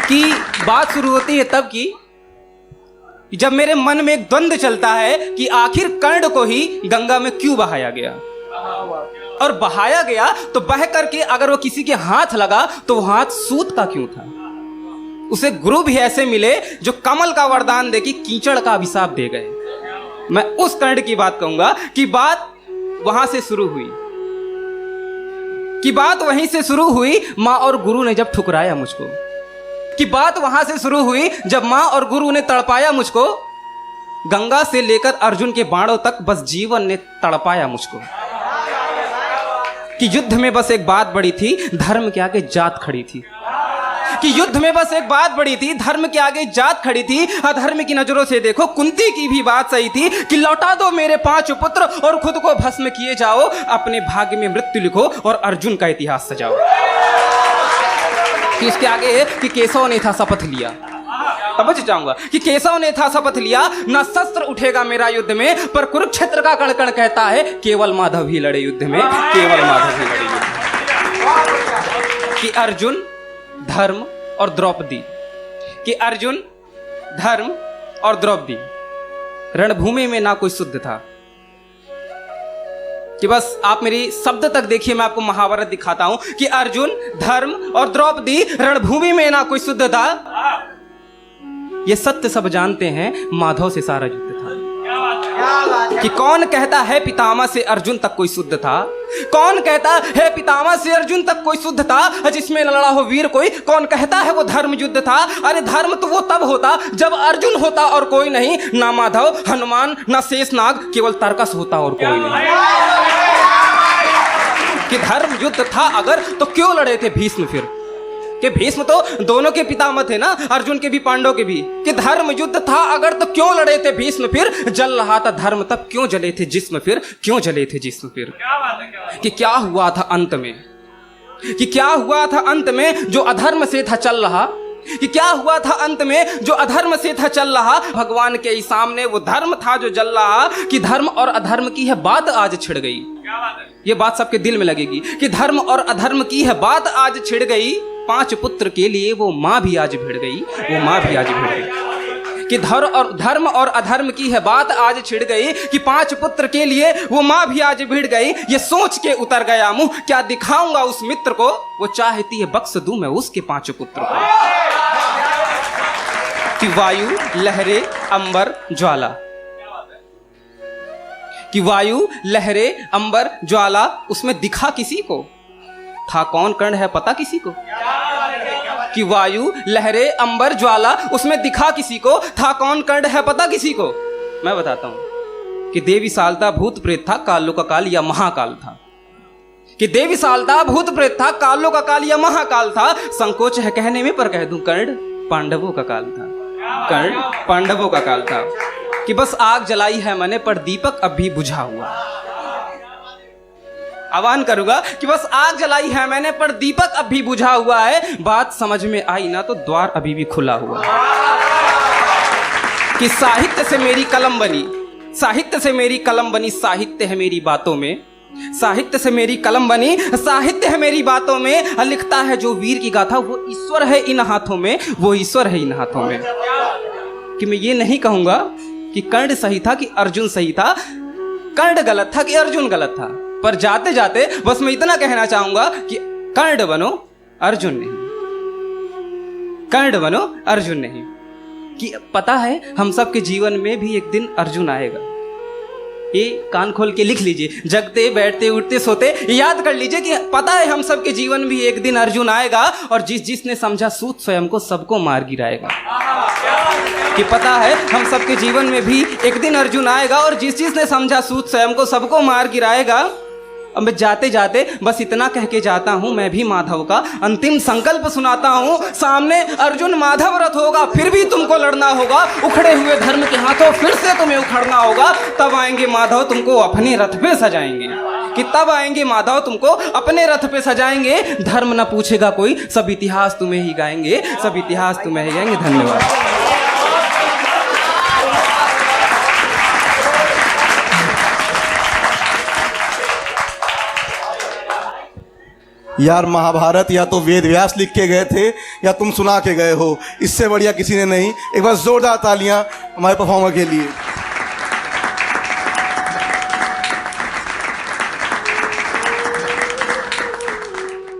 कि बात शुरू होती है तब की जब मेरे मन में एक द्वंद्व चलता है कि आखिर कर्ण को ही गंगा में क्यों बहाया गया, और बहाया गया तो बह करके अगर वो किसी के हाथ लगा तो वो हाथ सूत का क्यों था। उसे गुरु भी ऐसे मिले जो कमल का वरदान दे कि कीचड़ का अभिशाप दे गए। मैं उस कर्ण की बात कहूंगा कि बात वहां से शुरू हुई, कि बात वहीं से शुरू हुई मां और गुरु ने जब ठुकराया मुझको, कि बात वहां से शुरू हुई जब मां और गुरु ने तड़पाया मुझको, गंगा से लेकर अर्जुन के बाणों तक बस जीवन ने तड़पाया मुझको, कि युद्ध में बस एक बात बड़ी थी, धर्म के आगे जात खड़ी थी, कि युद्ध में बस एक बात बड़ी थी, धर्म के आगे जात खड़ी थी। अधर्म की नजरों से देखो, कुंती की भी बात सही थी कि लौटा दो मेरे 5 पुत्र और खुद को भस्म किए जाओ, अपने भाग्य में मृत्यु लिखो और अर्जुन का इतिहास सजाओ। कि उसके आगे है कि केशव ने था शपथ लिया, समझ जाऊंगा कि केशव ने था शपथ लिया, न शस्त्र उठेगा मेरा युद्ध में, पर कुरुक्षेत्र का कण कण कहता है केवल माधव ही लड़े युद्ध में, केवल माधव ही लड़े युद्ध में। कि अर्जुन धर्म और द्रौपदी, कि अर्जुन धर्म और द्रौपदी, रणभूमि में ना कोई शुद्ध था। कि बस आप मेरी शब्द तक देखिए, मैं आपको महाभारत दिखाता हूं कि अर्जुन धर्म और द्रौपदी रणभूमि में ना कोई शुद्ध था। ये सत्य सब जानते हैं, माधव से सारा युद्ध था। कि कौन कहता है पितामह से अर्जुन तक कोई शुद्ध था, कौन कहता है पितामह से अर्जुन तक कोई शुद्ध था, जिसमें लड़ा हो वीर कोई, कौन कहता है वो धर्म युद्ध था। अरे धर्म तो वो तब होता जब अर्जुन होता और कोई नहीं, ना माधव हनुमान ना शेषनाग, केवल तर्कस होता और कोई नहीं। कि धर्म युद्ध था अगर तो क्यों लड़े थे भीष्म फिर, कि भीष्म तो दोनों के पितामह थे ना, अर्जुन के भी पांडव के भी। कि धर्म युद्ध था अगर तो क्यों लड़े थे भीष्म फिर, जल रहा था धर्म तब क्यों जले थे जिस्म फिर, क्यों जले थे जिस्म फिर। कि क्या हुआ था अंत में, कि क्या हुआ था अंत में जो अधर्म से था चल रहा, कि क्या हुआ था अंत में जो अधर्म से था चल रहा, भगवान के ही सामने वो धर्म था जो जल रहा। कि धर्म और अधर्म की है बात आज छिड़ गई, ये बात सबके दिल में लगेगी कि धर्म और अधर्म की है बात आज छिड़ गई, 5 पुत्र के लिए वो मां भी आज भिड़ गई, वो मां भी आज भिड़ गई। कि धर्म और अधर्म की है बात आज छिड़ गई, कि 5 पुत्र के लिए वो मां भी आज भिड़ गई। ये सोच के उतर गया मुंह, क्या दिखाऊंगा उस मित्र को, वो चाहती है बख्श दूं मैं उसके 5 पुत्र को। कि वायु लहरे अंबर ज्वाला, कि वायु लहरे अंबर ज्वाला, उसमें दिखा किसी को, था कौन कर्ण है पता किसी को। कि वायु लहरे अंबर ज्वाला, उसमें दिखा किसी को, था कौन कर्ण है पता किसी को। मैं बताता हूं कि देवी सालता भूत प्रेत था, कालों का काल या महाकाल था। कि देवी सालता भूत प्रेत था, कालों का काल या महाकाल था। संकोच है कहने में पर कह दूं, कर्ण पांडवों का काल था, कर्ण पांडवों का काल था। कि बस आग जलाई है मैंने पर दीपक अब भी बुझा हुआ, आह्वान करूंगा कि बस आग जलाई है मैंने पर दीपक अब भी बुझा हुआ है, बात समझ में आई ना तो द्वार अभी भी खुला हुआ है। कि साहित्य से मेरी कलम बनी, साहित्य से मेरी कलम बनी, साहित्य है मेरी बातों में, साहित्य से मेरी कलम बनी, साहित्य है मेरी बातों में। लिखता है जो वीर की गाथा, वो ईश्वर है इन हाथों में, वो ईश्वर है इन हाथों में। कि मैं ये नहीं कहूंगा कि कर्ण सही था कि अर्जुन सही था, कर्ण गलत था कि अर्जुन गलत था, पर जाते जाते बस मैं इतना कहना चाहूंगा कि कर्ण बनो अर्जुन नहीं, कर्ण बनो अर्जुन नहीं। कि पता है हम सबके जीवन में भी एक दिन अर्जुन आएगा, ये कान खोल के लिख लीजिए, जगते बैठते उठते सोते याद कर लीजिए कि पता है हम सबके जीवन भी एक दिन अर्जुन आएगा, और जिसने समझा सूत स्वयं को सबको मार गिराएगा। कि पता है हम सबके जीवन में भी एक दिन अर्जुन आएगा, और जिसने समझा सूत स्वयं को सबको मार गिराएगा। अब मैं जाते जाते बस इतना कह के जाता हूं, मैं भी माधव का अंतिम संकल्प सुनाता हूं। सामने अर्जुन माधव रथ होगा, फिर भी तुमको लड़ना होगा, उखड़े हुए धर्म के हाथों फिर से तुम्हें उखड़ना होगा। तब आएंगे माधव तुमको अपने रथ पे सजाएंगे, कि तब आएंगे माधव तुमको अपने रथ पे सजाएंगे। धर्म न पूछेगा कोई, सब इतिहास तुम्हें ही गाएंगे, सब इतिहास तुम्हें ही गाएंगे। धन्यवाद। यार महाभारत या तो वेद व्यास लिख के गए थे या तुम सुना के गए हो, इससे बढ़िया किसी ने नहीं। एक बार जोरदार तालियां हमारे परफॉर्मर के लिए।